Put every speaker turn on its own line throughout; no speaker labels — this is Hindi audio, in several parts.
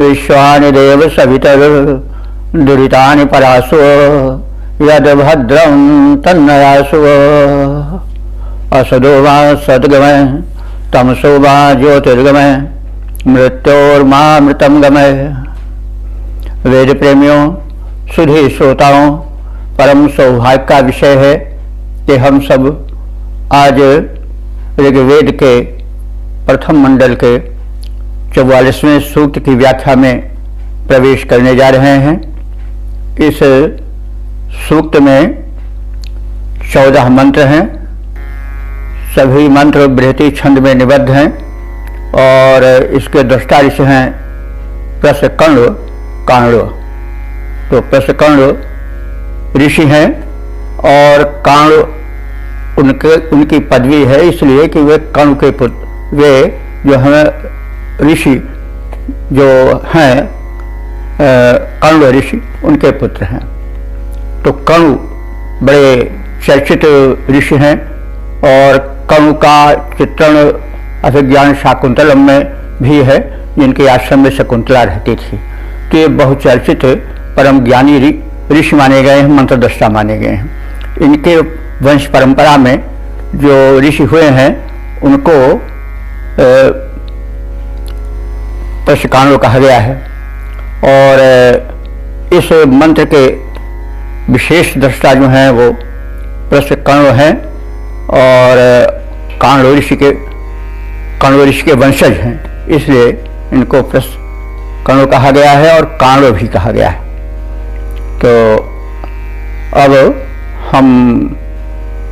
विश्वानि देव सवितर दुरितानि परासु यद भद्रं तन्नयासु असदो वा सद्गमय तमसो वा ज्योतिर्गमय मृत्योर्मामृतं गमय। वेद प्रेमियों, सुधी श्रोताओं, परम सौभाग्य का विषय है कि हम सब आज ऋग्वेद के प्रथम मंडल के 44वें सूक्त की व्याख्या में प्रवेश करने जा रहे हैं। इस सूक्त में 14 मंत्र हैं। सभी मंत्र बृहति छंद में निबद्ध हैं और इसके दृष्टा ऋषि हैं प्रसकर्ण काण्व। तो प्रसकर्ण ऋषि हैं और काण्व उनकी पदवी है, इसलिए कि वे कर्ण के पुत्र, वे जो हैं ऋषि जो हैं कण्व ऋषि, उनके पुत्र हैं। तो कण्व बड़े चर्चित ऋषि हैं और कण्व का चित्रण अभिज्ञान शाकुंतलम में भी है, जिनके आश्रम में शकुंतला रहती थी। तो ये बहुचर्चित परम ज्ञानी ऋषि माने गए हैं, मंत्रदृष्टा माने गए हैं। इनके वंश परंपरा में जो ऋषि हुए हैं उनको प्रसकाण्व कहा गया है। और इस मंत्र के विशेष दृष्टा जो हैं वो प्रसकाण्व हैं और काण्व ऋषि के वंशज हैं, इसलिए इनको प्रसकाण्व कहा गया है और काण्व भी कहा गया है। तो अब हम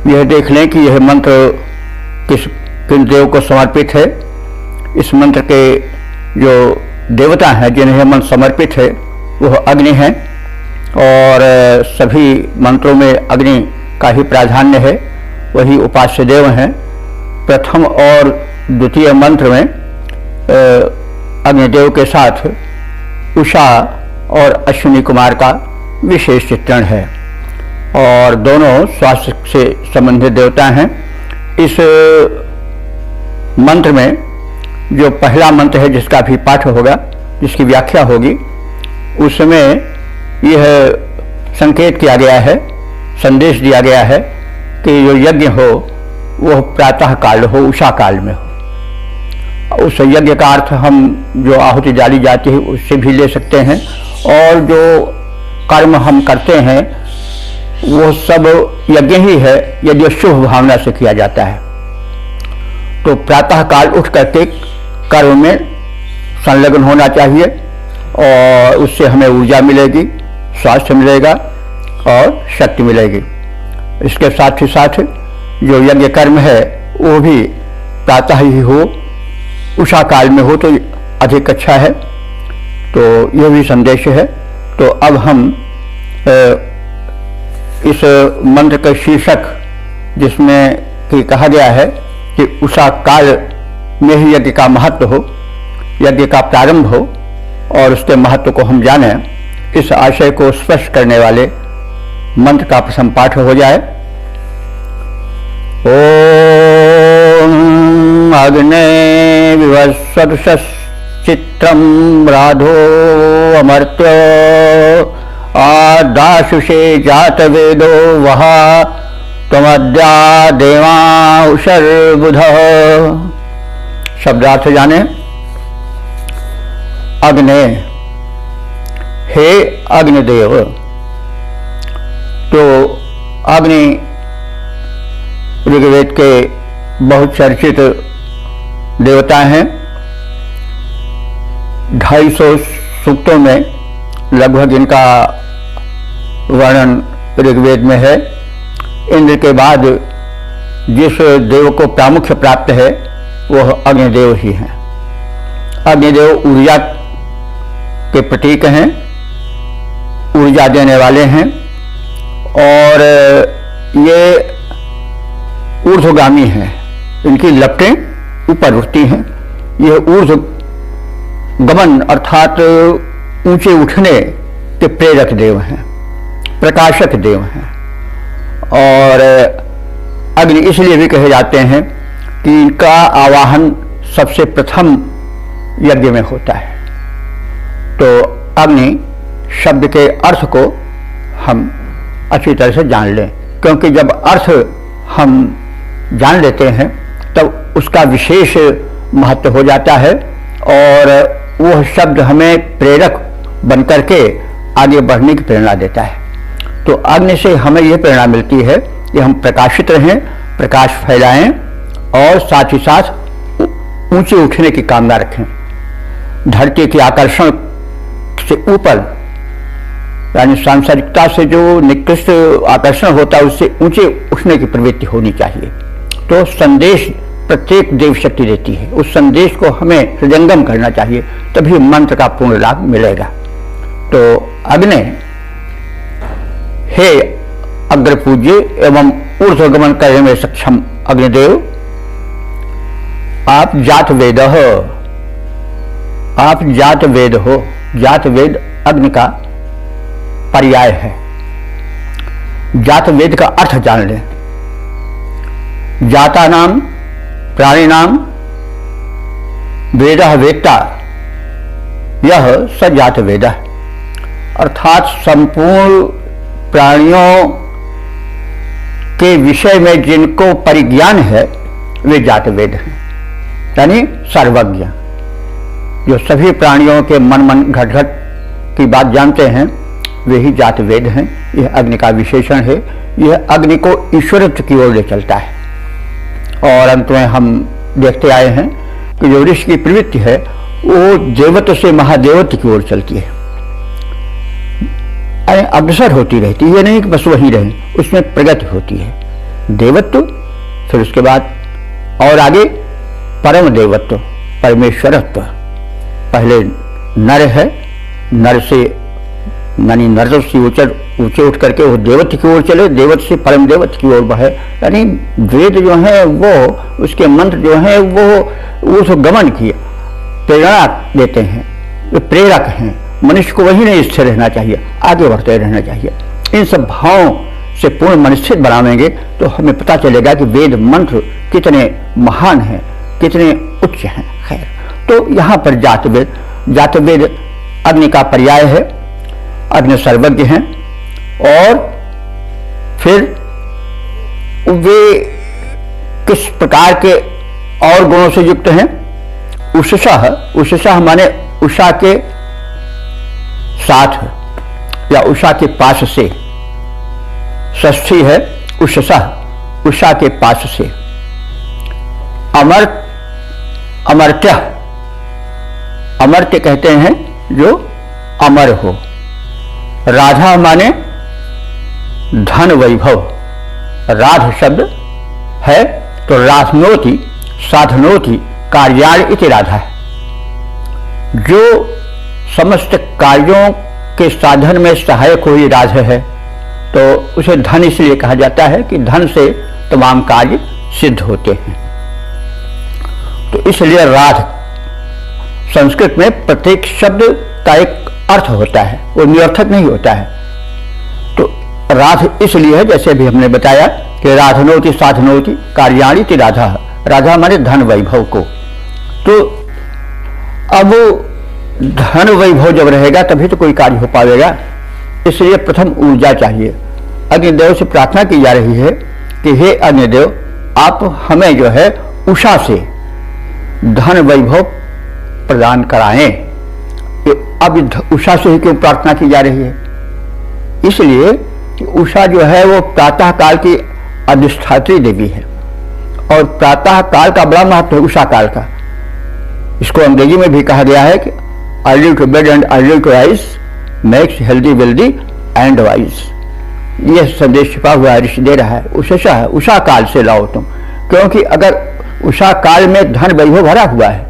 यह देख लें कि यह मंत्र किन देव को समर्पित है। इस मंत्र के जो देवता हैं जिन्हें मंत्र समर्पित है वह अग्नि हैं और सभी मंत्रों में अग्नि का ही प्राधान्य है, वही उपास्य देव हैं। प्रथम और द्वितीय मंत्र में अग्निदेव के साथ उषा और अश्विनी कुमार का विशेष चित्रण है और दोनों स्वास्थ्य से संबंधित देवता हैं। इस मंत्र में जो पहला मंत्र है जिसका भी पाठ होगा, जिसकी व्याख्या होगी, उसमें यह संकेत किया गया है, संदेश दिया गया है कि जो यज्ञ हो वह प्रातः काल हो, उषा काल में हो। उस यज्ञ का अर्थ हम जो आहुति डाली जाती है उससे भी ले सकते हैं और जो कर्म हम करते हैं वो सब यज्ञ ही है यदि शुभ भावना से किया जाता है। तो प्रातः काल उठ करके कर्म में संलग्न होना चाहिए और उससे हमें ऊर्जा मिलेगी, स्वास्थ्य मिलेगा और शक्ति मिलेगी। इसके साथ ही साथ जो यज्ञ कर्म है वो भी प्रातः ही हो, उषा काल में हो तो अधिक अच्छा है। तो यह भी संदेश है। तो अब हम इस मंत्र का शीर्षक जिसमें कि कहा गया है कि उषा काल में ही यज्ञ का महत्व हो, यज्ञ का प्रारंभ हो और उसके महत्व को हम जानें, इस आशय को स्पष्ट करने वाले मंत्र का प्रथम पाठ हो जाए। ओम अग्ने विवस्वत चित्रम राधो अमर्त्य आदाशुषे जात वेदो वह त्वमद्या देवाउषर्बुध। शब्दार्थ जाने। अग्ने, हे अग्निदेव। तो अग्नि ऋग्वेद के बहुचर्चित देवता हैं। 250 सूक्तों में लगभग इनका वर्णन ऋग्वेद में है। इंद्र के बाद जिस देव को प्रामुख्य प्राप्त है वह अग्निदेव ही हैं। अग्निदेव ऊर्जा के प्रतीक हैं, ऊर्जा देने वाले हैं और ये ऊर्ध्वगामी हैं, इनकी लपटें ऊपर उठती हैं। यह ऊर्ध्व गमन अर्थात ऊंचे उठने के प्रेरक देव हैं, प्रकाशक देव हैं। और अग्नि इसलिए भी कहे जाते हैं कि इनका आवाहन सबसे प्रथम यज्ञ में होता है। तो अग्नि शब्द के अर्थ को हम अच्छी तरह से जान लें, क्योंकि जब अर्थ हम जान लेते हैं तब उसका विशेष महत्व हो जाता है और वह शब्द हमें प्रेरक बनकर के आगे बढ़ने की प्रेरणा देता है। तो अग्नि से हमें यह प्रेरणा मिलती है कि हम प्रकाशित रहें, प्रकाश फैलाएं और साथ ही साथ ऊंचे उठने की कामना रखें। धरती के आकर्षण से ऊपर, यानी सांसारिकता से जो निकृष्ट आकर्षण होता है उससे ऊंचे उठने की प्रवृत्ति होनी चाहिए। तो संदेश प्रत्येक देव शक्ति देती है, उस संदेश को हमें हृदयंगम करना चाहिए, तभी मंत्र का पूर्ण लाभ मिलेगा। तो अग्नि, हे अग्र पूज्य एवं ऊर्ध्वगमन करने में सक्षम अग्निदेव, आप जात वेद हो, आप जात वेद हो। जात वेद अग्नि का पर्याय है। जात वेद का अर्थ जान लें। जाता नाम प्राणी नाम वेदः वेत्ता यह स जात वेदः, अर्थात संपूर्ण प्राणियों के विषय में जिनको परिज्ञान है वे जात वेद हैं, यानी सर्वज्ञ। जो सभी प्राणियों के मन घट घट की बात जानते हैं वे ही जात वेद हैं। यह अग्नि का विशेषण है। यह अग्नि को ईश्वरत्व की ओर ले चलता है। और अंत में हम देखते आए हैं कि जो ऋषि की प्रवृत्ति है वो देवत्व से महादेवत्व की ओर चलती है, अग्रसर होती रहती है। ये नहीं कि बस वही रहे, उसमें प्रगति होती है। देवत्व, फिर उसके बाद और आगे परम देवत्व, परमेश्वरत्व। पहले नर है, नर से यानी नर से ऊंचे उठ करके वो देवत्व की ओर चले, देवत्व से परम देवत्व की ओर बढ़े। यानी वेद जो है वो, उसके मंत्र जो है वो उस गमन की प्रेरणा देते हैं, वे प्रेरक हैं। मनुष्य को वही नहीं स्थिर रहना चाहिए, आगे बढ़ते रहना चाहिए। इन सब भावों से पूर्ण मन स्थित बनावेंगे तो हमें पता चलेगा कि वेद मंत्र कितने महान हैं, कितने उच्च हैं। खैर, तो यहाँ पर जात वेद अग्नि का पर्याय है। अग्नि सर्वज्ञ हैं और फिर वे किस प्रकार के और गुणों से युक्त हैं। उषसः माने उषा के साथ या उषा के पास से, षष्ठी है उषसः, उषा के पास से। अमर्त्य, अमर्त्य कहते हैं जो अमर हो। राधा माने धन वैभव। राध शब्द है तो राधनोति साधनोति कार्याण इति राधा है। जो समस्त कार्यों के साधन में सहायक हुई राधा है तो उसे धन इसलिए कहा जाता है कि धन से तमाम कार्य सिद्ध होते हैं। तो इसलिए राध संस्कृत में प्रत्येक शब्द का एक अर्थ होता है, वो निरर्थक नहीं होता है। तो राध इसलिए है, जैसे भी हमने बताया कि राधनोति साधनोति कार्याणि इति राधा। राधा माने धन वैभव को। तो अब धन वैभव जब रहेगा तभी तो कोई कार्य हो पाएगा। इसलिए प्रथम ऊर्जा चाहिए। अग्निदेव से प्रार्थना की जा रही है कि हे अग्निदेव, आप हमें जो है उषा से धन वैभव प्रदान कराएं। अब उषा से ही क्यों प्रार्थना की जा रही है? इसलिए कि उषा जो है वो प्रातः काल की अधिष्ठात्री देवी है और प्रातः काल का बड़ा महत्व है उषा काल का। इसको अंग्रेजी में भी कहा गया है कि early to bed and early to rise makes healthy wealthy and wise. यह संदेश छिपा हुआ ऋषि दे रहा है। उषा काल से लाओ तुम, क्योंकि अगर उषा काल में धन वैभव भरा हुआ है,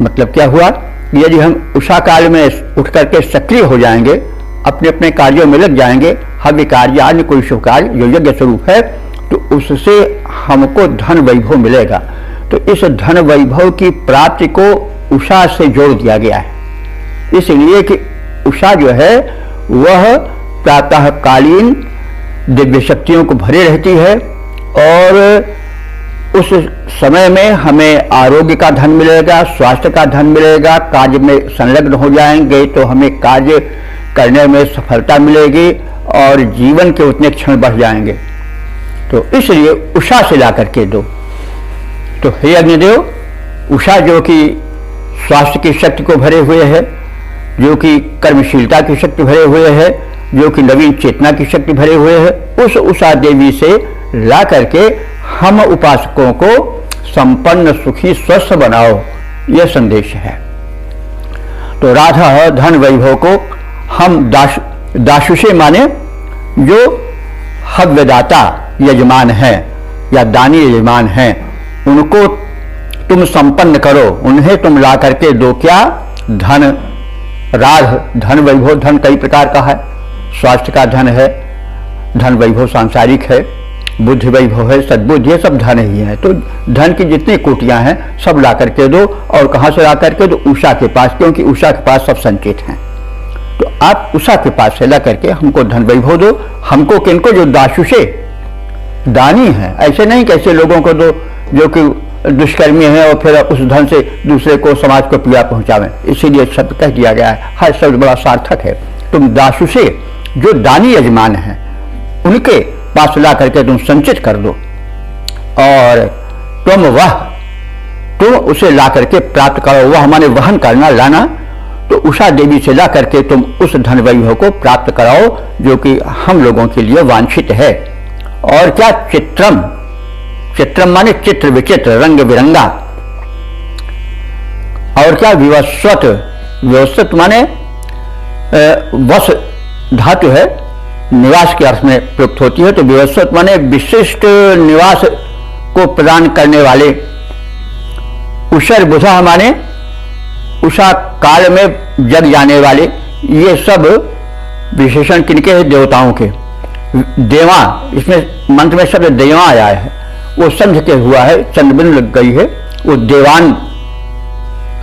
मतलब क्या हुआ, यदि हम उषा काल में उठ करके सक्रिय हो जाएंगे, अपने अपने कार्यों में लग जाएंगे, हव्य कार्य अन्य कोई शुभ कार्य जो यज्ञ स्वरूप है, तो उससे हमको धन वैभव मिलेगा। तो इस धन वैभव की प्राप्ति को उषा से जोड़ दिया गया है, इसलिए कि उषा जो है वह प्रातःकालीन दिव्य शक्तियों को भरे रहती है और उस समय में हमें आरोग्य का धन मिलेगा, स्वास्थ्य का धन मिलेगा, कार्य में संलग्न हो जाएंगे तो हमें कार्य करने में सफलता मिलेगी और जीवन के उतने क्षण बढ़ जाएंगे। तो इसलिए उषा से ला करके दो। तो हे अग्निदेव, उषा जो कि स्वास्थ्य की शक्ति को भरे हुए है, जो कि कर्मशीलता की शक्ति भरे हुए है, जो कि नवीन चेतना की शक्ति भरे हुए है, उस उषा देवी से ला करके हम उपासकों को संपन्न, सुखी, स्वस्थ बनाओ, यह संदेश है। तो राधा धन वैभव को हम दाशुषे माने जो हव्यदाता यजमान है या दानी यजमान हैं, उनको तुम संपन्न करो, उन्हें तुम ला करके दो। क्या? धन, राध, धन वैभव। धन कई प्रकार का है, स्वास्थ्य का धन है, धन वैभव सांसारिक है, बुद्धि वैभव है, सद्बुद्धि, ये सब धन ही है। तो धन की जितनी कोटियां हैं सब ला करके दो। और कहां से ला करके दो? उषा के पास, क्योंकि उषा के पास सब संचित हैं। तो आप उषा के पास से ला करके हमको धन वैभव दो। हमको किनको? जो दाशुषे दानी है। ऐसे नहीं कैसे लोगों को दो जो कि दुष्कर्मी है और फिर उस धन से दूसरे को, समाज को पीड़ा पहुंचावे। इसीलिए शब्द कह दिया गया है, हर शब्द बड़ा सार्थक है। तुम दाशुषे जो दानी यजमान है उनके पास ला करके तुम संचित कर दो और तुम उसे ला करके प्राप्त करो। वह माने वहन करना, लाना। तो उषा देवी से ला करके तुम उस धन वैभव को प्राप्त कराओ जो कि हम लोगों के लिए वांछित है। और क्या? चित्रम। चित्रम माने चित्र विचित्र, रंग बिरंगा। और क्या? विवस्वत। व्यवस्थित माने वस धातु है, निवास के अर्थ में प्रयुक्त होती है। तो विवस्वत माने विशिष्ट निवास को प्रदान करने वाले। उषर बुधा माने उषा काल में जग जाने वाले। ये सब विशेषण किनके हैं? देवताओं के। देवा, इसमें मंत्र में शब्द देवा आया है, वो संध के हुआ है, चंद्रबिंद लग गई है, वो देवान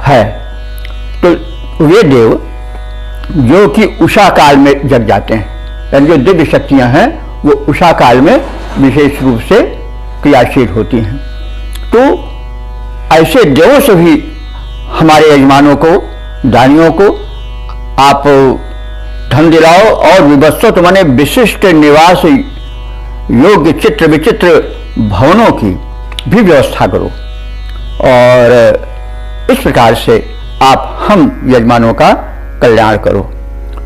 है। तो वे देव जो कि उषा काल में जग जाते हैं, यानी जो दिव्य शक्तियां हैं वो उषा काल में विशेष रूप से क्रियाशील होती हैं। तो ऐसे देवों से भी हमारे यजमानों को, दानियों को आप धन दिलाओ और विवस्वत माने विशिष्ट निवास योग्य चित्र विचित्र भवनों की भी व्यवस्था करो। और इस प्रकार से आप हम यजमानों का कल्याण करो।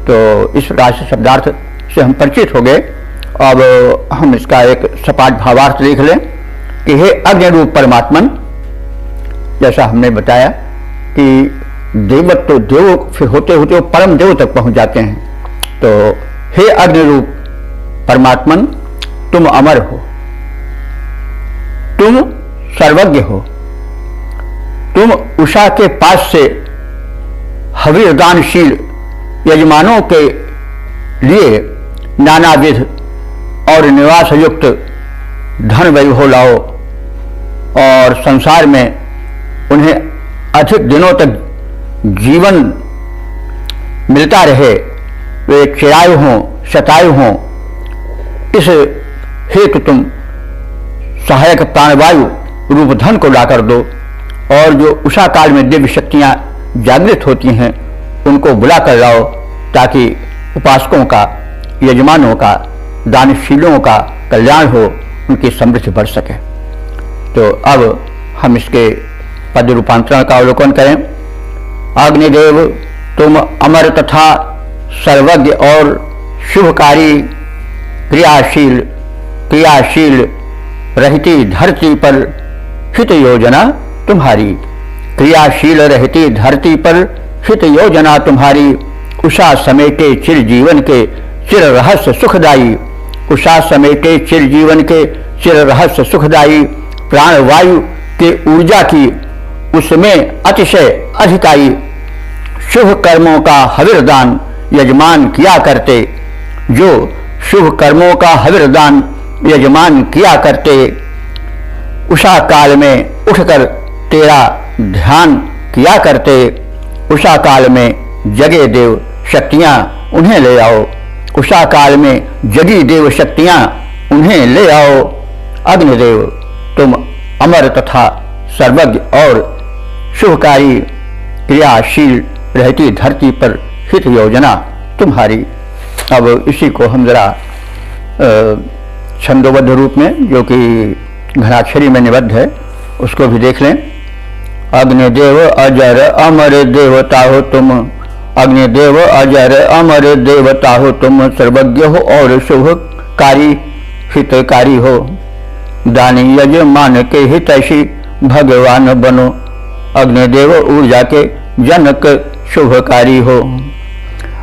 तो इस प्रकार से शब्दार्थ से हम परिचित हो गए। अब हम इसका एक सपाट भावार्थ देख लें कि हे अग्नि रूप परमात्मन, जैसा हमने बताया कि देवत्व तो देव फिर होते होते वो परम देव तक पहुंच जाते हैं। तो हे अग्नि रूप परमात्मन, तुम अमर हो, तुम सर्वज्ञ हो, तुम उषा के पास से हविर्दानशील यजमानों के लिए नानाविध और निवास युक्त धन वैभव लाओ और संसार में उन्हें अधिक दिनों तक जीवन मिलता रहे, वे चिरायु हों, शतायु हों। इस हेतु तुम सहायक प्राणवायु रूप धन को लाकर दो और जो उषा काल में दिव्य शक्तियां जागृत होती हैं उनको बुला कर लाओ, ताकि उपासकों का, यजमानों का, दानशीलों का कल्याण हो, उनकी समृद्धि बढ़ सके। तो अब हम इसके पद रूपांतरण का अवलोकन करें। अग्निदेव, तुम अमर तथा सर्वज्ञ और शुभकारी, क्रियाशील रहती धरती पर हित योजना तुम्हारी। क्रियाशील रहती धरती पर हित योजना तुम्हारी। उषा समेटे चिर जीवन के चिर रहस्य सुखदाई। उषा समेटे चिर जीवन के चिर रहस्य सुखदाई। प्राणवायु के ऊर्जा की उसमें अतिशय अधिकाई। शुभ कर्मों का हविर्दान यजमान किया करते, जो शुभ कर्मों का हविर्दान यजमान किया करते। उषा काल में उठकर तेरा ध्यान किया करते। उषा काल में जगे देव शक्तियां उन्हें ले आओ। उषा काल में जगी देव शक्तियां उन्हें ले आओ। अग्निदेव, तुम अमर तथा सर्वज्ञ और शुभकारी क्रियाशील रहती धरती पर हित योजना तुम्हारी। अब इसी को हम जरा छंदोबद्ध रूप में, जो कि घनाक्षरी में निबद्ध है, उसको भी देख लें। अग्निदेव अजर अमर देवता हो तुम, अग्निदेव अजर अमर देवता हो तुम, सर्वज्ञ हो और शुभकारी हितकारी हो, दानी यजमान के हितैषी भगवान बनो, अग्निदेव ऊर्जा के जनक शुभकारी हो।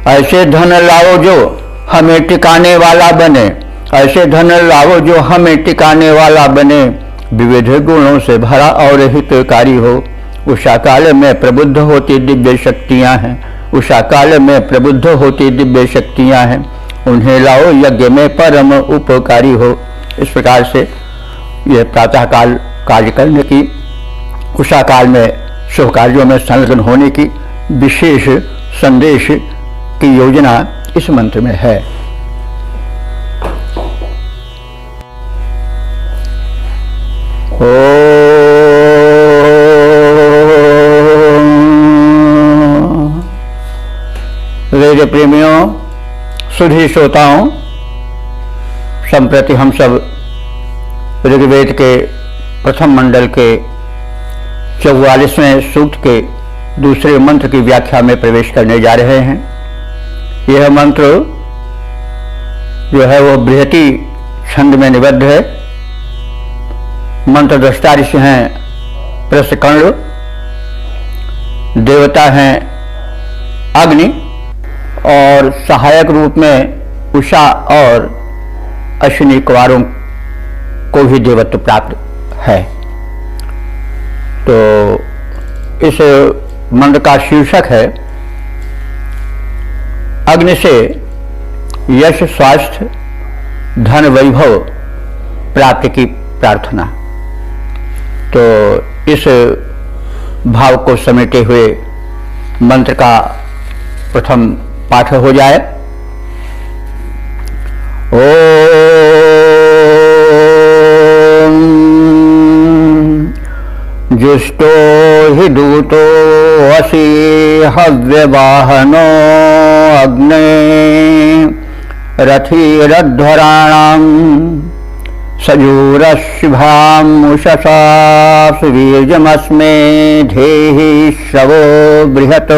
ऐसे धन लाओ जो हमें टिकाने वाला बने, ऐसे धन लाओ जो हमें टिकाने वाला बने, विविध गुणों से भरा और हितकारी हो। उषा काल में प्रबुद्ध होती दिव्य शक्तियां हैं, उषा काल में प्रबुद्ध होती दिव्य शक्तियां हैं, उन्हें लाओ यज्ञ में परम उपकारी हो। इस प्रकार से यह प्रातः काल कार्य करने की, उषा काल में शुभ कार्यों में संलग्न होने की विशेष संदेश की योजना इस मंत्र में है। वेद प्रेमियों, सुधी श्रोताओं, संप्रति हम सब ऋग्वेद के प्रथम मंडल के 44वें सूक्त के दूसरे मंत्र की व्याख्या में प्रवेश करने जा रहे हैं। यह मंत्र जो है वो बृहति छंद में निबद्ध है। मंत्र दृष्टा ऋषि हैं प्रसकर्ण, देवता हैं अग्नि और सहायक रूप में उषा और अश्विनी कुमारों को भी देवत्व प्राप्त है। तो इस मंत्र का शीर्षक है अग्नि से यश, स्वास्थ्य, धन, वैभव प्राप्ति की प्रार्थना। तो इस भाव को समेटे हुए मंत्र का प्रथम पाठ हो जाए। ओम जुष्टो हि दूतो असि हव्यवाहनो अग्ने रथिरध्वराणाम् सजूरशिभामुषसा सुवीर्यमस्मे धेहि शवो बृहत्।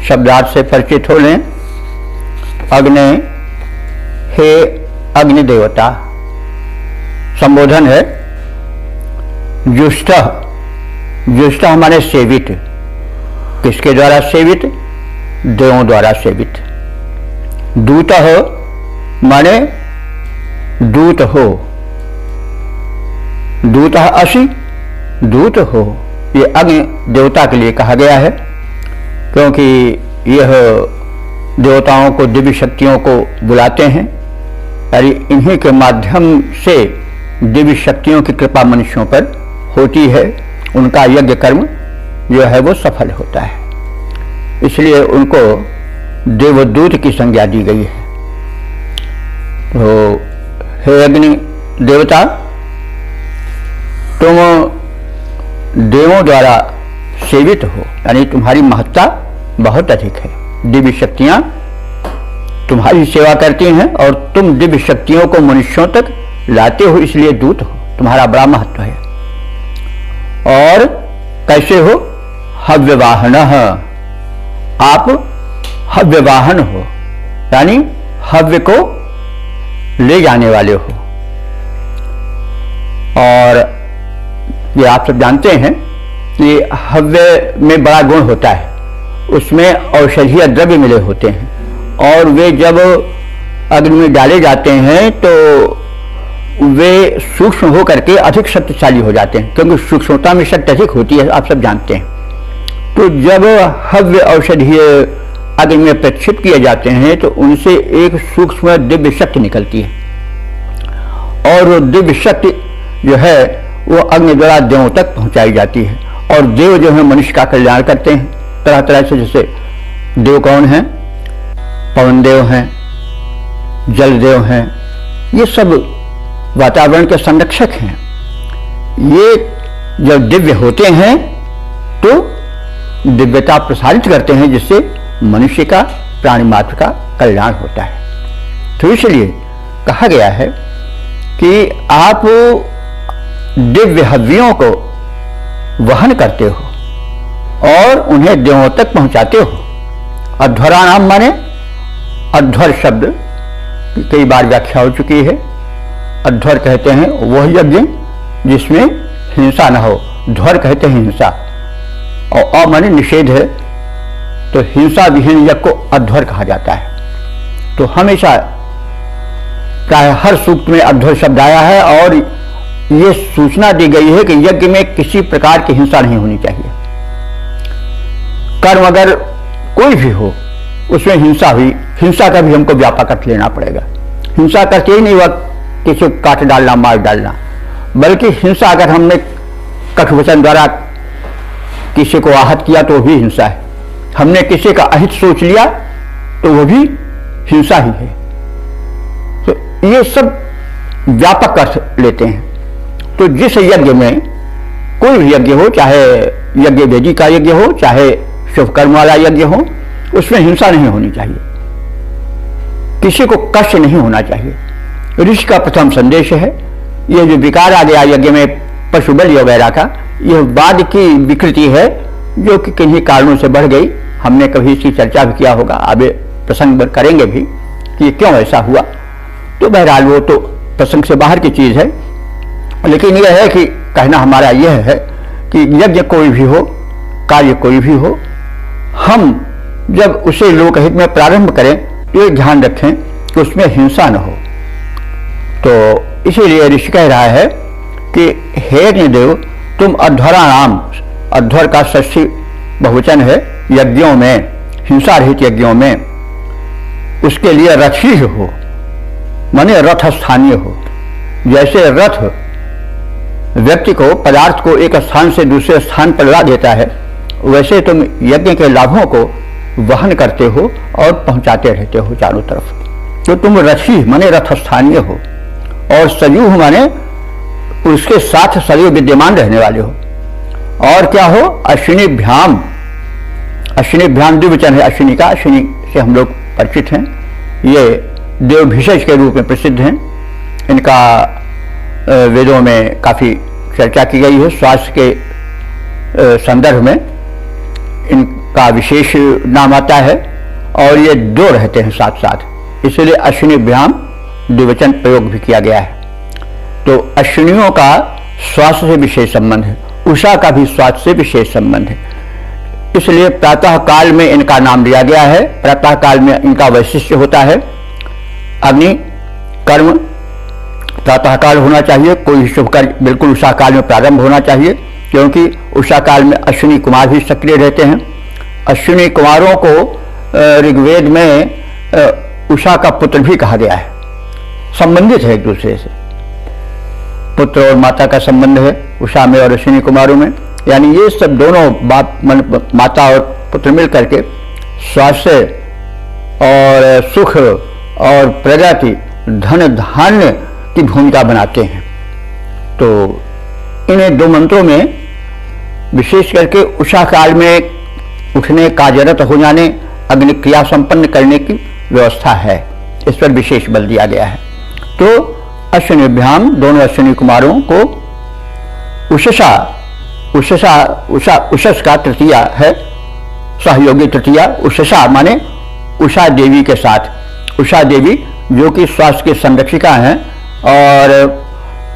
शब्दार्थ से परिचित हो लें। अग्नि, हे अग्नि देवता, संबोधन है। जुष्ट, जुष्ट हमारे सेवित, किसके द्वारा सेवित? देवों द्वारा सेवित। दूत हो माने दूत हो, दूत असि, दूत हो। ये अग्नि देवता के लिए कहा गया है, क्योंकि यह देवताओं को, दिव्य शक्तियों को बुलाते हैं और इन्हीं के माध्यम से दिव्य शक्तियों की कृपा मनुष्यों पर होती है। उनका यज्ञ कर्म जो है वो सफल होता है, इसलिए उनको देवदूत की संज्ञा दी गई है। तो हे अग्नि देवता, तुम देवों द्वारा सेवित हो, यानी तुम्हारी महत्ता बहुत अधिक है। दिव्य शक्तियां तुम्हारी सेवा करती हैं और तुम दिव्य शक्तियों को मनुष्यों तक लाते हो, इसलिए दूत हो। तुम्हारा बड़ा महत्व है। और कैसे हो? हव्यवाहन, आप हव्यवाहन हो, यानी हव्य को ले जाने वाले हो। और ये आप सब जानते हैं कि हव्य में बड़ा गुण होता है, उसमें औषधीय द्रव्य मिले होते हैं, और वे जब अग्नि में डाले जाते हैं तो वे सूक्ष्म होकर के अधिक शक्तिशाली हो जाते हैं, क्योंकि सूक्ष्मता में शक्ति अधिक होती है, आप सब जानते हैं। तो जब हव्य औषधीय अग्नि में प्रक्षिप्त किए जाते हैं तो उनसे एक सूक्ष्म दिव्य शक्ति निकलती है, और वो दिव्य शक्ति जो है वो अग्नि द्वारा देवों तक पहुंचाई जाती है। और देव जो है मनुष्य का कल्याण करते हैं तरह तरह से। जैसे देव कौन हैं? पवन देव हैं, जल देव हैं, ये सब वातावरण के संरक्षक हैं। ये जब दिव्य होते हैं तो दिव्यता प्रसारित करते हैं, जिससे मनुष्य का, प्राणी मात्र का कल्याण होता है। तो इसलिए कहा गया है कि आप दिव्य हव्यों को वहन करते हो और उन्हें देवों तक पहुंचाते हो। अध्वराणाम माने, अध्वर शब्द की कई बार व्याख्या हो चुकी है। अध्वर कहते हैं वह यज्ञ जिसमें हिंसा न हो, ध्वर कहते हैं हिंसा, और अ माने निषेध है, तो हिंसा विहीन यज्ञ को अध्वर कहा जाता है। तो हमेशा प्राय हर सूक्त में अध्वर शब्द आया है और ये सूचना दी गई है कि यज्ञ में किसी प्रकार की हिंसा नहीं होनी चाहिए। कर्म अगर कोई भी हो उसमें हिंसा हुई, हिंसा का भी हमको व्यापक अर्थ लेना पड़ेगा। हिंसा करके ही नहीं हुआ किसी को काट डालना, मार डालना, बल्कि हिंसा अगर हमने कटवचन द्वारा किसी को आहत किया तो भी हिंसा है। हमने किसी का अहित सोच लिया तो वो भी हिंसा ही है। तो ये सब व्यापक अर्थ लेते हैं। तो जिस यज्ञ में, कोई भी यज्ञ हो, चाहे यज्ञ वेदी का यज्ञ हो, चाहे शुभ कर्म वाला यज्ञ हो, उसमें हिंसा नहीं होनी चाहिए, किसी को कष्ट नहीं होना चाहिए। ऋषि का प्रथम संदेश है। यह जो विकार आ गया यज्ञ में पशु बलि वगैरह का, यह बाद की विकृति है जो कि किन्हीं कारणों से बढ़ गई। हमने कभी इसकी चर्चा भी किया होगा, आगे प्रसंग करेंगे भी कि क्यों ऐसा हुआ। तो बहरहाल वो तो प्रसंग से बाहर की चीज है, लेकिन यह है कि कहना हमारा यह है कि यज्ञ कोई भी हो, कार्य कोई भी हो, हम जब उसे लोकहित में प्रारंभ करें तो ये ध्यान रखें कि उसमें हिंसा न हो। तो इसीलिए ऋषि कह रहा है कि हे अग्निदेव, तुम अध्वराणाम, अध्वर का षष्ठी बहुवचन है, यज्ञों में, हिंसा रहित यज्ञों में, उसके लिए रथी हो, माने रथ स्थानीय हो। जैसे रथ व्यक्ति को, पदार्थ को एक स्थान से दूसरे स्थान पर ला देता है, वैसे तुम यज्ञ के लाभों को वहन करते हो और पहुंचाते रहते हो चारों तरफ। तो तुम रथी माने रथ स्थानीय हो, और सजीव माने उसके साथ सदैव विद्यमान रहने वाले हो। और क्या हो, अश्विनीभ्याम, अश्विनीभ्याम द्विवचन है अश्विनी का, अश्विनी से हम लोग परिचित हैं। ये देव भिषज के रूप में प्रसिद्ध हैं। इनका वेदों में काफी चर्चा की गई है। स्वास्थ्य के संदर्भ में इनका विशेष नाम आता है, और ये दो रहते हैं साथ साथ, इसलिए अश्विनीभ्याम द्विवचन प्रयोग भी किया गया है। तो अश्विनियों का स्वास्थ्य से विशेष संबंध है, उषा का भी स्वास्थ्य से विशेष संबंध है, इसलिए प्रातः काल में इनका नाम लिया गया है। प्रातः काल में इनका वैशिष्ट्य होता है, अग्नि कर्म प्रातः काल होना चाहिए, कोई शुभ कार्य बिल्कुल उषा काल में प्रारंभ होना चाहिए, क्योंकि उषा काल में अश्विनी कुमार भी सक्रिय रहते हैं। अश्विनी कुमारों को ऋग्वेद में उषा का पुत्र भी कहा गया है, संबंधित है एक दूसरे से, पुत्र और माता का संबंध है उषा में और अश्विनी कुमारों में। यानी ये सब दोनों बाप माता और पुत्र मिलकर के स्वास्थ्य और सुख और प्रगति, धन धान्य की भूमिका बनाते हैं। तो इन्हें दो मंत्रों में विशेष करके उषा काल में उठने, कार्यरत हो जाने, अग्नि क्रिया संपन्न करने की व्यवस्था है, इस पर विशेष बल दिया गया है। तो अश्विनीभ्याम, दोनों अश्विनी कुमारों को उषसा, उषसा उषा उषस का तृतीया है, सहयोगी तृतीया, उषसा माने उषा देवी के साथ। उषा देवी जो कि स्वास्थ्य की संरक्षिका हैं और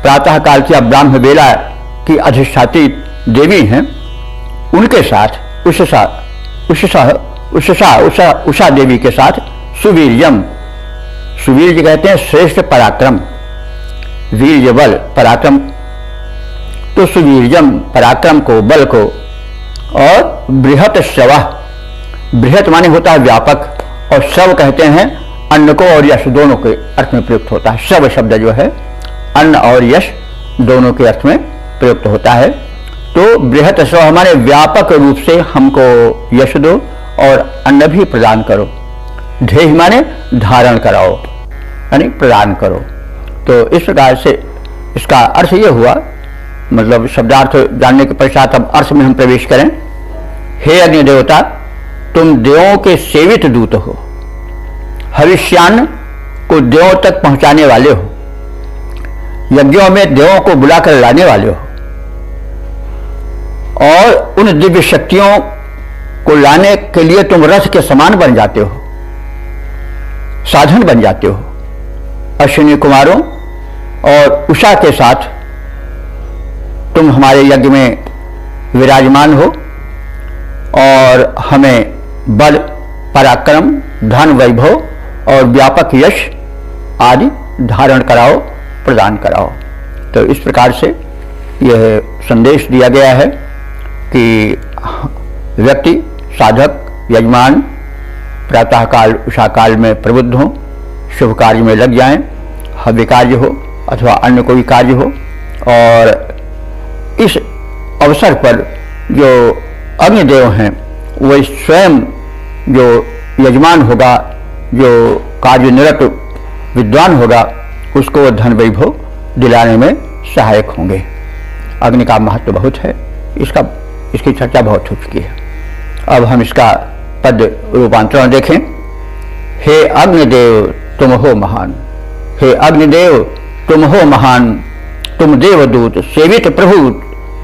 प्रातः काल की ब्राह्म वेला की अधिष्ठात्री देवी हैं, उनके साथ उषसा उषसा उषसा उषा उषा देवी के साथ सुवीर्यम, सुवीर्य कहते हैं श्रेष्ठ पराक्रम, वीर्य बल पराक्रम, तो सुवीर्यम पराक्रम को, बल को, और बृहत शव, बृहत माने होता है व्यापक, और शव कहते हैं अन्न को और यश दोनों के अर्थ में प्रयुक्त होता है। शव शब्द जो है अन्न और यश दोनों के अर्थ में प्रयुक्त होता है। तो बृहत शव हमारे व्यापक रूप से हमको यश दो और अन्न भी प्रदान करो। ध्येय माने धारण कराओ, यानी प्रदान करो। तो इस प्रकार से इसका अर्थ यह हुआ मतलब शब्दार्थ जानने के पश्चात अब अर्थ में हम प्रवेश करें। हे अग्नि देवता, तुम देवों के सेवित दूत हो, हविष्यान्न को देवों तक पहुंचाने वाले हो, यज्ञों में देवों को बुलाकर लाने वाले हो और उन दिव्य शक्तियों को लाने के लिए तुम रथ के समान बन जाते हो, साधन बन जाते हो। अश्विनी कुमारों और उषा के साथ तुम हमारे यज्ञ में विराजमान हो और हमें बल, पराक्रम, धन, वैभव और व्यापक यश आदि धारण कराओ, प्रदान कराओ। तो इस प्रकार से यह संदेश दिया गया है कि व्यक्ति, साधक, यजमान प्रातःकाल उषा काल में प्रबुद्ध हों, शुभ कार्य में लग जाएं, हव्य कार्य हो अथवा अन्य कोई कार्य हो। और इस अवसर पर जो अग्निदेव हैं वो स्वयं जो यजमान होगा, जो कार्य निरत विद्वान होगा, उसको धन वैभव दिलाने में सहायक होंगे। अग्नि का महत्व बहुत है, इसकी चर्चा बहुत हो चुकी है। अब हम इसका पद रूपांतरण देखें। हे अग्निदेव तुम हो महान, हे अग्निदेव तुम हो महान, तुम देवदूत सेवित प्रभु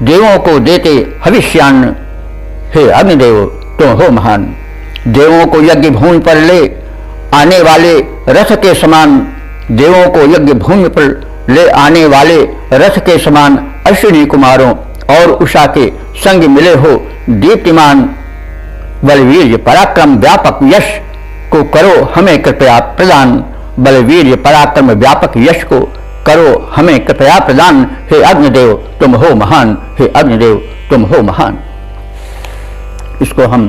देवों को देते हविष्यान्न। हे अग्निदेव तुम हो महान, देवों को यज्ञ भूमि पर ले आने वाले रथ के समान, देवों को यज्ञ भूमि पर ले आने वाले रथ के समान अश्विनी कुमारों और उषा के संग मिले हो। दीप्तिमान बलवीर्य पराक्रम व्यापक यश को करो हमें कृपया प्रदान, बलवीर्य पराक्रम व्यापक यश को करो हमें कृपया प्रदान। हे अग्निदेव तुम हो महान, हे अग्निदेव तुम हो महान। इसको हम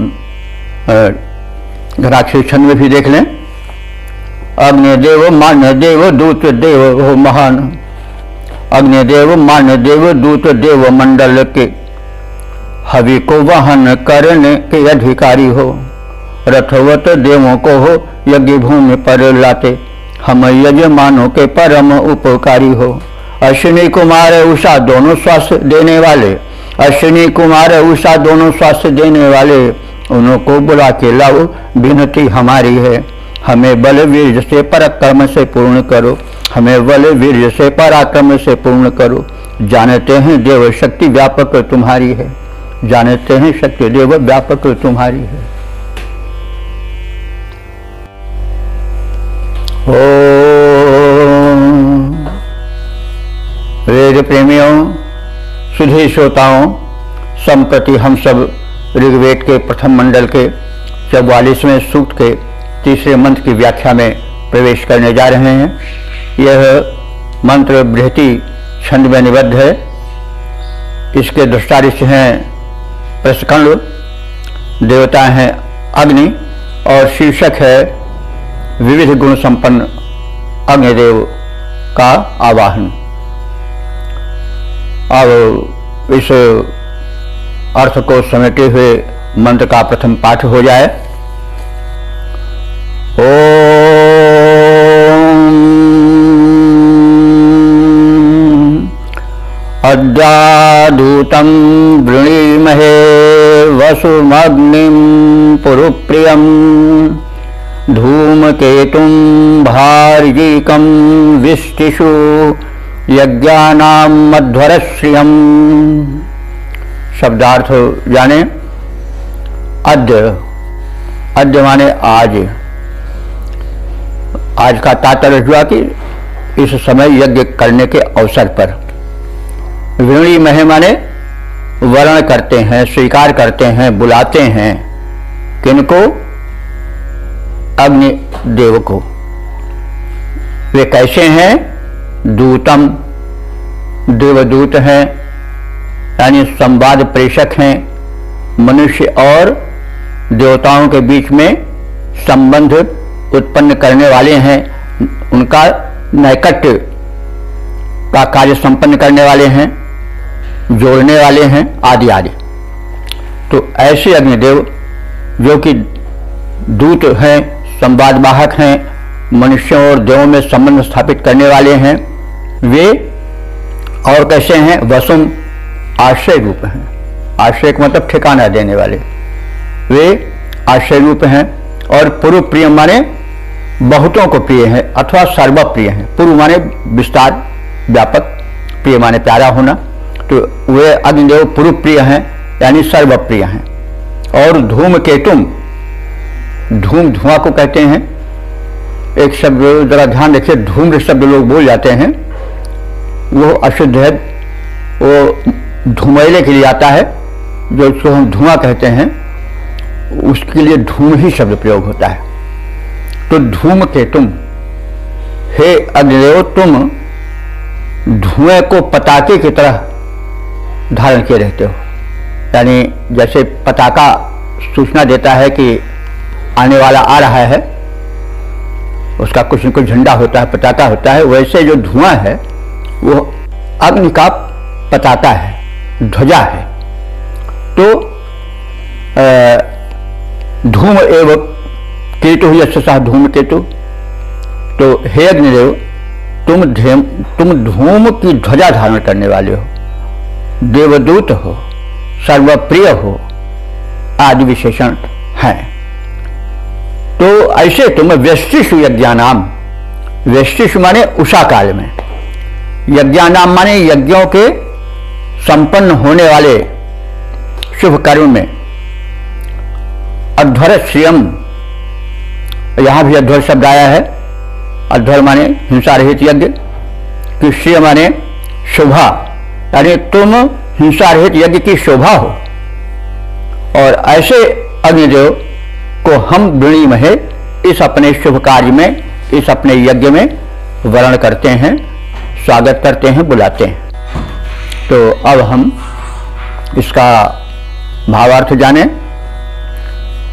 घराक्षरी छंद में भी देख लें। अग्निदेव मान्य देव दूत देव हो महान, अग्निदेव मान्य देव दूत देव मंडल के हवि को वहन करने के अधिकारी हो। रथवत देवों को हो यज्ञ भूमि पर लाते, हम यजमानों के परम उपकारी हो। अश्विनी कुमार उषा दोनों स्वास्थ्य देने वाले, अश्विनी कुमार उषा दोनों स्वास्थ्य देने वाले, उनको बुला के लाओ विनती हमारी है। हमें बल वीर्य से पराक्रम से पूर्ण करो, हमें बल वीर्य से पराक्रम से पूर्ण करो। जानते हैं देव शक्ति व्यापक तुम्हारी है, जानते हैं शक्ति देव व्यापक तुम्हारी है। वेद प्रेमियों, सुधी श्रोताओं, संप्रति हम सब ऋग्वेद के प्रथम मंडल के 44वें सूक्त के तीसरे मंत्र की व्याख्या में प्रवेश करने जा रहे हैं। यह मंत्र बृहति छंद में निबद्ध है। इसके दृष्टारिष्ट हैं प्रस्कंड, देवता हैं अग्नि और शीर्षक है विविध गुण संपन्न अग्निदेव का आवाहन। अब इस अर्थ को समेटे हुए मंत्र का प्रथम पाठ हो जाए। अद्यादूतं वृणीमहे वसुमग्निं पुरुप्रियं, धूमकेतुं भार्यिकं विष्टिषु यज्ञानां मध्वरश्रियम्। शब्दार्थ जाने। अद्य माने आज, आज का तात्पर्य हुआ कि इस समय यज्ञ करने के अवसर पर। वृणी महे माने वर्ण करते हैं, स्वीकार करते हैं, बुलाते हैं। किनको? अग्नि देव को। वे कैसे हैं? दूतम, देवदूत हैं, यानी संवाद प्रेषक हैं। मनुष्य और देवताओं के बीच में संबंध उत्पन्न करने वाले हैं, उनका नैकट्य का कार्य संपन्न करने वाले हैं, जोड़ने वाले हैं, आदि आदि। तो ऐसे अग्निदेव जो कि दूत हैं, संवाद वाहक हैं, मनुष्यों और देवों में संबंध स्थापित करने वाले हैं, वे और कैसे हैं? वसुम आश्रय रूप हैं। आश्रय का मतलब ठिकाना देने वाले, वे आश्रय रूप हैं। और पूर्व प्रिय माने बहुतों को प्रिय है अथवा सर्वप्रिय हैं। पूर्व माने विस्तार, व्यापक, प्रिय माने प्यारा होना, तो वे अग्निदेव पूर्व प्रिय हैं यानी सर्वप्रिय हैं। और धूमकेतुम, धूम धुआं को कहते हैं। एक शब्द जरा ध्यान रखिए, धूम्र शब्द लोग बोल जाते हैं, वो अशुद्ध है, वो धूमैले के लिए आता है, जो उसको हम धुआं कहते हैं, उसके लिए धूम ही शब्द प्रयोग होता है। तो धूमकेतुम, हे अग्निदेव तुम धुएं को पताके की तरह धारण किए रहते हो। यानी जैसे पताका सूचना देता है कि आने वाला आ रहा है, उसका कुछ न कुछ झंडा होता है, पताका होता है, वैसे जो धुआं है वो अग्नि का पताका है, ध्वजा है। तो धूम एव केतु यस्य सः धूमकेतु, तो हे अग्निदेव तुम धूम की ध्वजा धारण करने वाले हो, देवदूत हो, सर्वप्रिय हो आदि विशेषण हैं। तो ऐसे तुम व्यष्टिषु यज्ञानाम, व्यष्टिषु माने उषा काल में, यज्ञानाम माने यज्ञों के संपन्न होने वाले शुभ कर्म में, अध्वर श्रियम, यहां भी अध्वर शब्द आया है। अध्वर माने हिंसा रहित यज्ञ, कि श्रिय माने शोभा, यानी तुम हिंसा रहित यज्ञ की शोभा हो। और ऐसे अग्निदेव को हम वृणी महे इस अपने शुभ कार्य में, इस अपने यज्ञ में वर्ण करते हैं, स्वागत करते हैं, बुलाते हैं। तो अब हम इसका भावार्थ जाने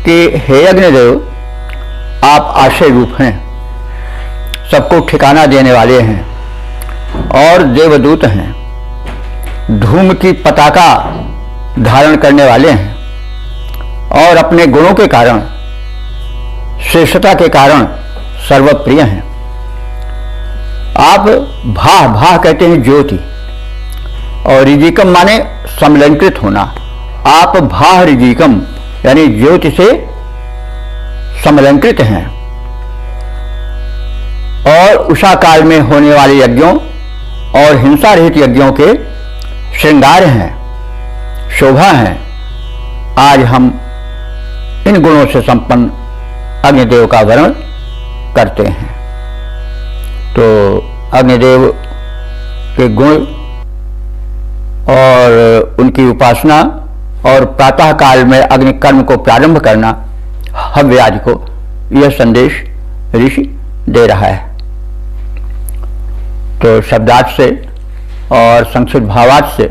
कि हे अग्निदेव आप आश्रय रूप हैं, सबको ठिकाना देने वाले हैं और देवदूत हैं, धूम की पताका धारण करने वाले हैं और अपने गुणों के कारण, श्रेष्ठता के कारण सर्वप्रिय हैं। आप भाह, भाह कहते हैं ज्योति, और ऋजिकम माने समलंकृत होना। आप भाह ऋजिकम यानी ज्योति से समलंकृत हैं और उषा काल में होने वाले यज्ञों और हिंसा रहित यज्ञों के श्रृंगार हैं, शोभा हैं। आज हम इन गुणों से संपन्न अग्निदेव का वर्ण करते हैं। तो अग्निदेव के गुण और उनकी उपासना और प्रातः काल में अग्नि कर्म को प्रारंभ करना, हव्य आदि को, यह संदेश ऋषि दे रहा है। तो शब्दार्थ से और संक्षिप्त भावार्थ से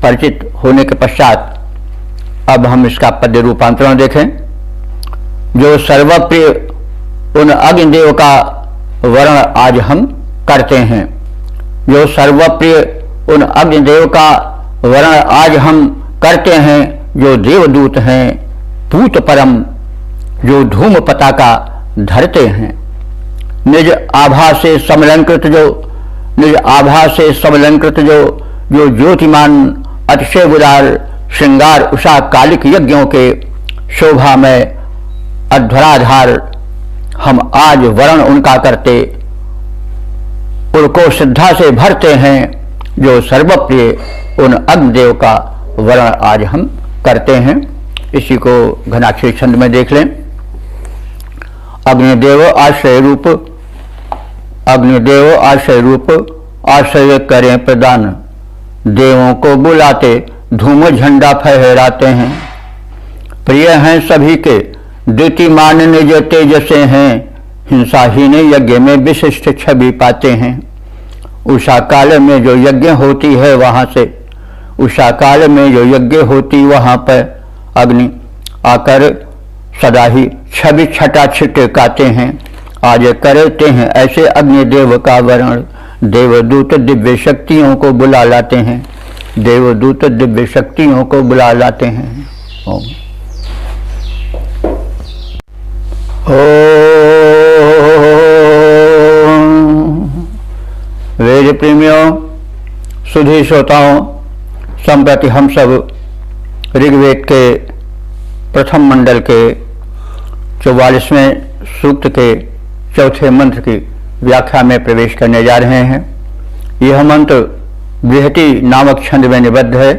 परिचित होने के पश्चात अब हम इसका पद्य रूपांतरण देखें। जो सर्वप्रिय उन अग्निदेव का वर्ण आज हम करते हैं, जो सर्वप्रिय उन अग्निदेव का वर्ण आज हम करते हैं, जो देवदूत हैं, पूत परम, जो धूम पताका धरते हैं, निज आभा से समलंकृत, निज आभा से समलंकृत जो ज्योतिमान अतिशय उदार श्रृंगार उषा कालिक यज्ञों के शोभा में अध्वराधार हम आज वर्ण उनका करते, उनको श्रद्धा से भरते हैं। जो सर्वप्रिय उन अग्निदेव का वर्ण आज हम करते हैं। इसी को घनाक्षरी छंद में देख लें। अग्निदेव आश्रय रूप, अग्निदेव आश्रय रूप, आश्रय करें प्रदान, देवों को बुलाते धूम झंडा फहराते हैं। प्रिय हैं सभी के द्युतिमान निज तेज से हैं, हिंसाहीन यज्ञ में विशिष्ट छवि पाते हैं। उषा काल में जो यज्ञ होती है वहां से, उषा काल में जो यज्ञ होती वहां पर अग्नि आकर सदा ही छवि छटा छिटकाते हैं। आज करते हैं ऐसे अग्निदेव का वर्ण, देवदूत दिव्य शक्तियों को बुला लाते हैं, देवदूत दिव्य शक्तियों को बुला लाते हैं। ओम वेद प्रेमियों, सुधी श्रोताओं, संप्रति हम सब ऋग्वेद के प्रथम मंडल के 44वें सूक्त के चौथे मंत्र की व्याख्या में प्रवेश करने जा रहे हैं। यह मंत्र बृहति नामक छंद में निबद्ध है।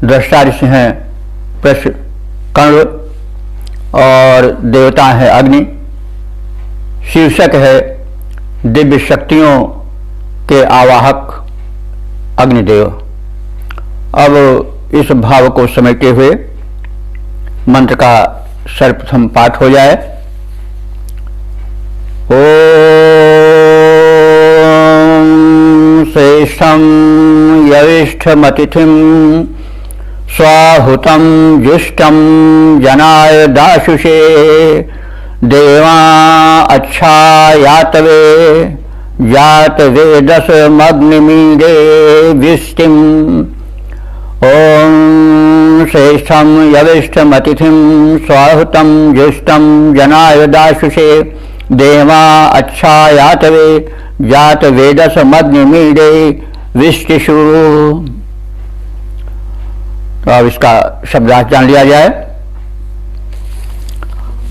दृष्टा ऋषि हैं प्रश्न और देवता है अग्नि। शीर्षक है दिव्य शक्तियों के आवाहक अग्निदेव। अब इस भाव को समेटते हुए मंत्र का सर्वप्रथम पाठ हो जाए। ओम श्रेष्ठं यविष्ठमतिथिं स्वाहुतं जुष्टं जनाय दाशुषे देवा अच्छा यातवे जात वेदस मग्निमीरे विष्टिम। ओम श्रेष्ठं यविष्ठमतिथिं स्वाहुतं जुष्टं जनाय दाशुषे देवा अच्छा यातवे जात वेदस मग्निमीरे विष्टिषु। तो अब इसका शब्दार्थ जान लिया जाए।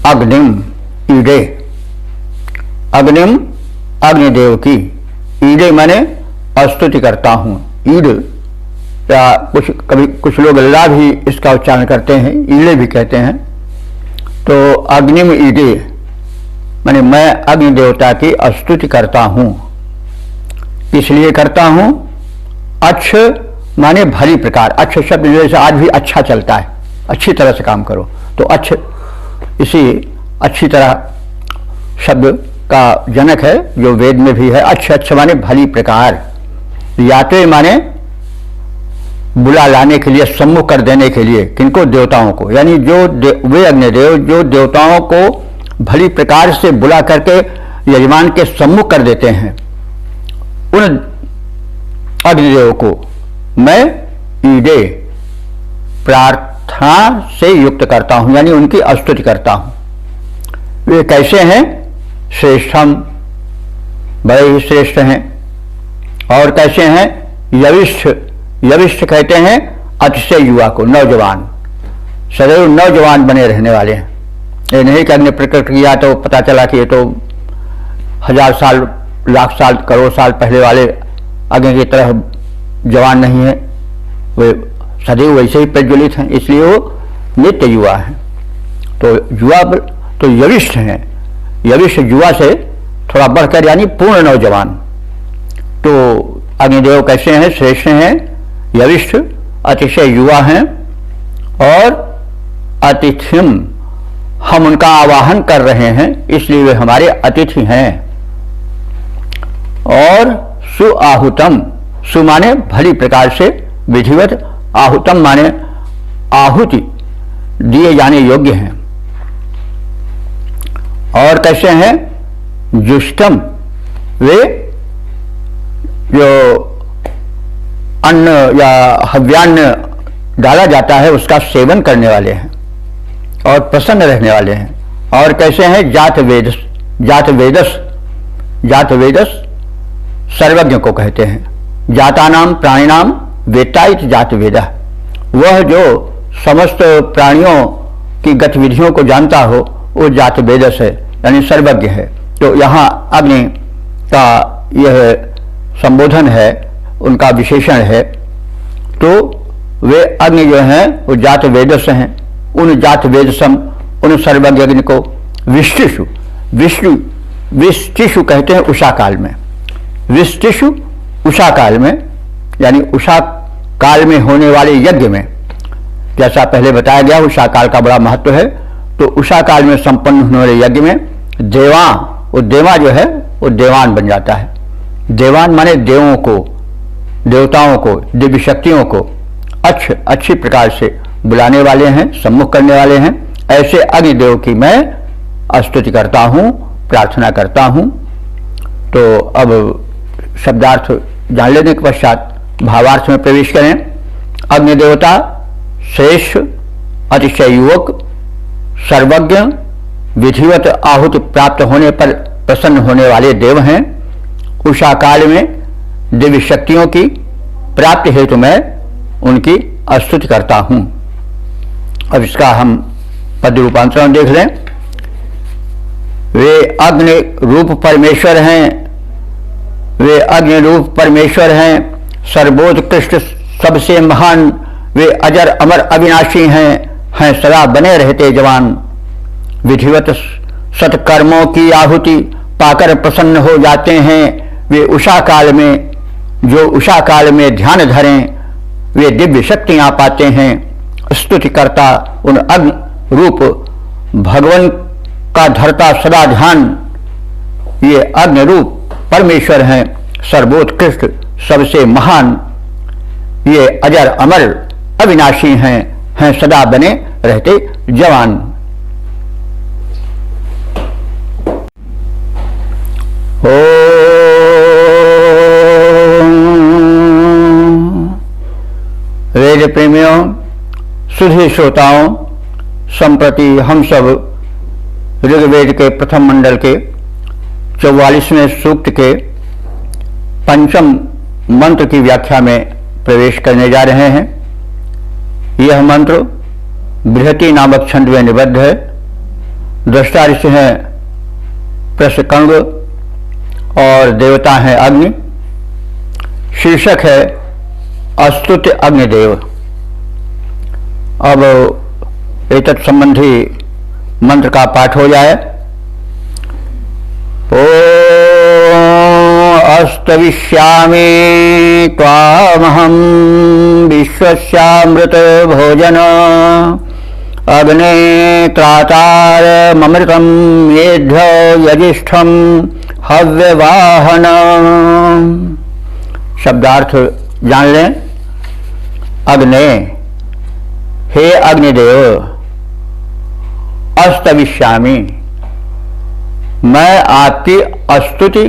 अग्निम ईडे, अग्निम अग्निदेव की, ईडे माने स्तुति करता हूं। ईड या कभी कुछ लोग ला भी इसका उच्चारण करते हैं, ईड़े भी कहते हैं। तो अग्निम ईडे माने मैं अग्नि देवता की स्तुति करता हूं। इसलिए करता हूं, अच्छ माने भली प्रकार। अच्छ शब्द जैसे आज भी अच्छा चलता है, अच्छी तरह से काम करो, तो अच्छ इसी अच्छी तरह शब्द का जनक है जो वेद में भी है। अच्छ माने भली प्रकार। याते माने बुला लाने के लिए, सम्मुख कर देने के लिए। किनको? देवताओं को। यानी जो वे अग्निदेव जो देवताओं को भली प्रकार से बुला करके यजमान के सम्मुख कर देते हैं, उन अग्निदेव को मैं ईडे प्रार्थना से युक्त करता हूं, यानी उनकी स्तुति करता हूं। वे कैसे हैं? श्रेष्ठम, बड़े ही श्रेष्ठ हैं। और कैसे हैं? यविष्ठ, यविष्ठ कहते हैं अतिशय युवा को, नौजवान, सदैव नौजवान बने रहने वाले हैं। ये नहीं कि अग्नि प्रकट किया तो पता चला कि ये तो 1000 साल, लाख साल, करोड़ साल पहले वाले अग्नि की तरह जवान नहीं है। वे सदैव वैसे ही प्रज्वलित हैं, इसलिए वो नित्य युवा हैं। तो युवा तो यविष्ठ हैं। यविष्ठ युवा से थोड़ा बढ़कर यानी पूर्ण नौजवान। तो अग्निदेव कैसे हैं? श्रेष्ठ हैं, यविष्ठ, अतिशय युवा हैं। और अतिथिम, हम उनका आवाहन कर रहे हैं, इसलिए वे हमारे अतिथि हैं। और सुआहुतम, सु माने भली प्रकार से, विधिवत। आहुतम माने आहुति दिए जाने योग्य हैं। और कैसे हैं? जुष्टम, वे जो अन्न या हव्यान्न डाला जाता है उसका सेवन करने वाले हैं और प्रसन्न रहने वाले हैं। और कैसे हैं? जात वेदस, जात वेदस, जात वेदस सर्वज्ञ को कहते हैं। जातानाम प्राणिनाम वेत्ताइत जात वेदा, वह जो समस्त प्राणियों की गतिविधियों को जानता हो वो जात वेदस है, यानी सर्वज्ञ है। तो यहाँ अग्नि का यह संबोधन है, उनका विशेषण है। तो वे अग्नि जो हैं वो जात वेदस हैं। उन जात वेदसम, उन सर्वज्ञ अग्नि को विष्टिषु, विष्णु विष्टिषु कहते हैं उषा काल में। विष्टिषु उषा काल में, यानी उषा काल में होने वाले यज्ञ में, जैसा पहले बताया गया उषा काल का बड़ा महत्व है। तो उषा काल में संपन्न होने वाले यज्ञ में देवा, वो देवा जो है वो देवान बन जाता है। देवान माने देवों को, देवताओं को, दिव्य शक्तियों को अच्छी प्रकार से बुलाने वाले हैं, सम्मुख करने वाले हैं। ऐसे अग्निदेव की मैं स्तुति करता हूं, प्रार्थना करता हूं। तो अब शब्दार्थ जान लेने के पश्चात भावार्थ में प्रवेश करें। अग्निदेवता श्रेष्ठ, अतिशय युवक, सर्वज्ञ, विधिवत आहुति प्राप्त होने पर प्रसन्न होने वाले देव हैं। उषा काल में दिव्य शक्तियों की प्राप्ति हेतु मैं उनकी स्तुति करता हूँ। अब इसका हम पद रूपांतरण देख लें। वे अग्नि रूप परमेश्वर हैं, वे अग्नि रूप परमेश्वर हैं, सर्वोत्कृष्ट सबसे महान, वे अजर अमर अविनाशी हैं सदा बने रहते जवान। विधिवत सत्कर्मों की आहुति पाकर प्रसन्न हो जाते हैं, वे उषा काल में, जो उषा काल में ध्यान धरें वे दिव्य शक्तियां पाते हैं। स्तुति करता उन अग्नि रूप भगवान का धरता सदा ध्यान, ये अग्नि रूप परमेश्वर हैं, सर्वोत्कृष्ट सबसे महान, ये अजर अमर अविनाशी हैं सदा बने रहते जवान। वेद प्रेमियों, सुधी श्रोताओं, संप्रति हम सब ऋग्वेद के प्रथम मंडल के 44वें सूक्त के पंचम मंत्र की व्याख्या में प्रवेश करने जा रहे हैं। यह मंत्र बृहति नामक छंद में निबद्ध है। दृष्टा ऋषि हैं प्रशकंग और देवता हैं अग्नि। शीर्षक है अस्तुत्य अग्निदेव। अब एतत् संबंधी मंत्र का पाठ हो जाए। अस्तविष्यामि त्वामहं विश्वस्यामृत भोजन अग्ने त्रातारममृतं येभ्य यजिष्ठं हव्यवाहन। शब्दार्थ जान लें। अग्ने, हे अग्निदेव, अस्तविष्यामि, मैं आपकी स्तुति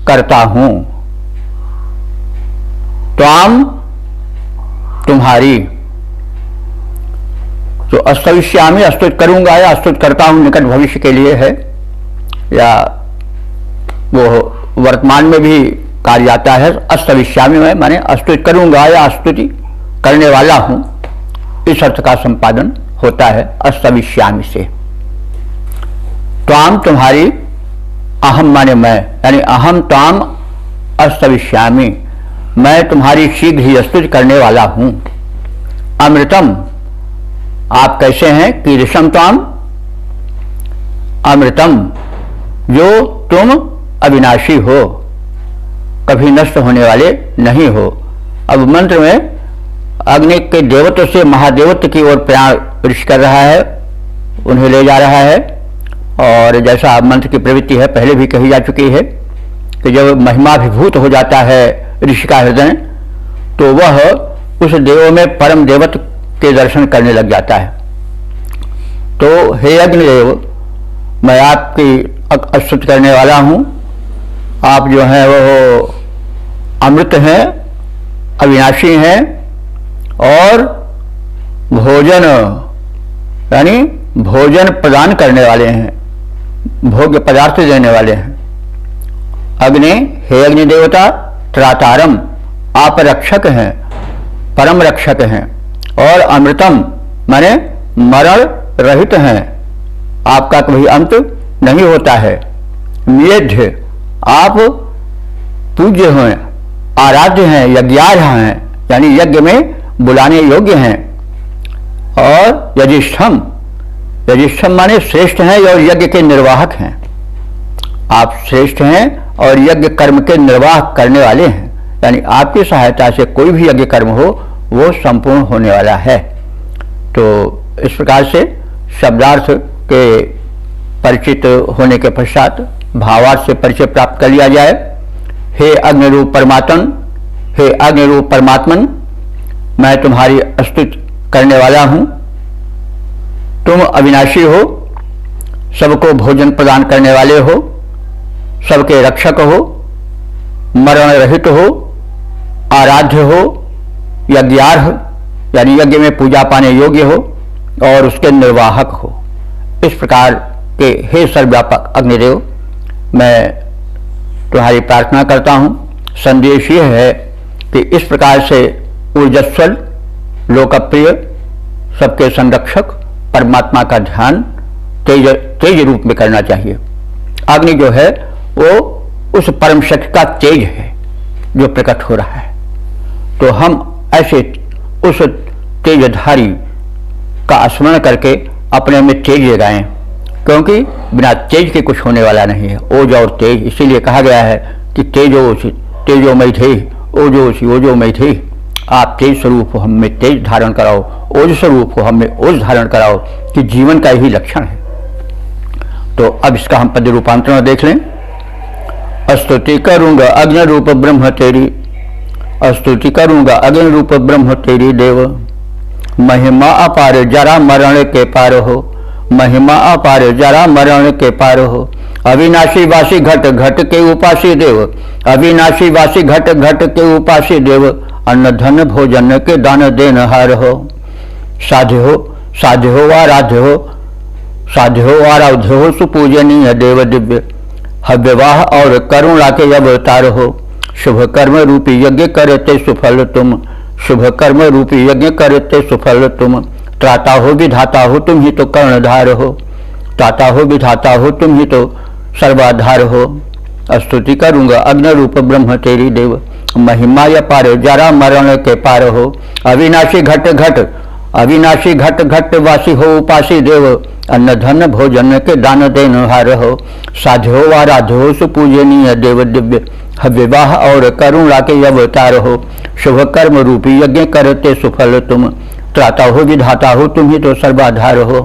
करता हूं। त्वाम, तुम्हारी। तो अस्तविष्यामि स्तुति करूंगा या स्तुति करता हूं निकट भविष्य के लिए है, या वो वर्तमान में भी कार्य आता है। अस्तविष्यामि में माने स्तुति करूंगा या स्तुति करने वाला हूं, इस अर्थ का संपादन होता है अस्तविष्यामि से। त्वाम, तुम्हारी, अहम माने मैं, यानी अहम त्वाम अस्तविष्यामि, मैं तुम्हारी शीघ्र ही स्तुति करने वाला हूं। अमृतम, आप कैसे हैं? कीदृशम त्वाम, अमृतम, जो तुम अविनाशी हो, कभी नष्ट होने वाले नहीं हो। अब मंत्र में अग्नि के देवत्व से महादेवत्व की ओर प्रयाण कर रहा है, उन्हें ले जा रहा है। और जैसा मंत्र की प्रवृत्ति है पहले भी कही जा चुकी है कि जब महिमाभिभूत हो जाता है ऋषि का हृदय, तो वह उस देव में परम देवत्व के दर्शन करने लग जाता है। तो हे अग्निदेव, मैं आपकी स्तुति करने वाला हूं। आप जो हैं वो अमृत हैं, अविनाशी हैं और भोजन यानी भोजन प्रदान करने वाले हैं, भोग्य पदार्थ देने वाले हैं। अग्नि, हे अग्नि देवता, त्रातारम, आप रक्षक हैं, परम रक्षक हैं। और अमृतम माने मरण रहित हैं, आपका कभी अंत नहीं होता है। मेध्य, आप पूज्य हैं, आराध्य हैं, यज्ञार्ह हैं, यानी यज्ञ में बुलाने योग्य हैं। और यजिष्ठम, यजिष्ठम माने श्रेष्ठ हैं और यज्ञ के निर्वाहक हैं। आप श्रेष्ठ हैं और यज्ञ कर्म के निर्वाह करने वाले हैं, यानी आपकी सहायता से कोई भी यज्ञ कर्म हो वो संपूर्ण होने वाला है। तो इस प्रकार से शब्दार्थ के परिचित होने के पश्चात भावार्थ से परिचय प्राप्त कर लिया जाए। हे अग्निरूप परमात्मन, हे अग्निरूप परमात्मन, मैं तुम्हारी स्तुति करने वाला हूं। तुम अविनाशी हो, सबको भोजन प्रदान करने वाले हो, सबके रक्षक हो, मरण रहित हो, आराध्य हो, यज्ञार्ह यानी यज्ञ में पूजा पाने योग्य हो और उसके निर्वाहक हो। इस प्रकार के हे सर्वव्यापक अग्निदेव, मैं तुम्हारी प्रार्थना करता हूँ। संदेश यह है कि इस प्रकार से ऊर्जस्वल लोकप्रिय, सबके संरक्षक परमात्मा का ध्यान तेज तेज रूप में करना चाहिए। अग्नि जो है वो उस परम शक्ति का तेज है जो प्रकट हो रहा है। तो हम ऐसे उस तेजधारी का स्मरण करके अपने में तेज जगाएं, क्योंकि बिना तेज के कुछ होने वाला नहीं है। ओज और तेज, इसीलिए कहा गया है कि तेजोमय थे, ओजोमय थे। आप तेज स्वरूप को हम में तेज धारण कराओ, ओज स्वरूप को हम में ओज धारण कराओ, कि जीवन का यही लक्षण है। तो अब इसका हम पद रूपांतरण देख लें। स्तुति करूंगा अग्नि रूप ब्रह्म तेरी, स्तुति करूंगा अग्नि रूप ब्रह्म तेरी देव। महिमा अपार जरा मरण के पार हो, महिमा अपार जरा मरण के पार हो। अविनाशी वासी घट घट के उपासी देव, अविनाशी वासी घट घट के उपासी देव। अन्न धन भोजन के दान देन हार हो। साध्य हो आराध्य हो, साध्य हो आराध्य हो सुपूजनीय देव दिव्य। हव्यवाह और करुणा के अवतार हो। शुभ कर्म रूपी यज्ञ करते सुफल तुम, शुभ कर्म रूपी यज्ञ करते सुफल तुम। त्राता हो विधाता हो तुम ही तो कर्णधार हो, त्राता हो विधाता हो तुम ही तो सर्वाधार हो। स्तुति करूंगा अग्नि रूप ब्रह्म तेरी देव। महिमा या पार जरा मरण के पार हो। अविनाशी घट घट, अविनाशी घट घट वासी हो उपासी देव। अन्न धन भोजन के दान देन हार हो। साध्य हो आराध्य हो सुपूजनीय देव दिव्य। विवाह और करुणा के अवतार हो। शुभ कर्म रूपी यज्ञ करते सुफल तुम। त्राता हो विधाता हो तुम ही तो सर्वाधार हो।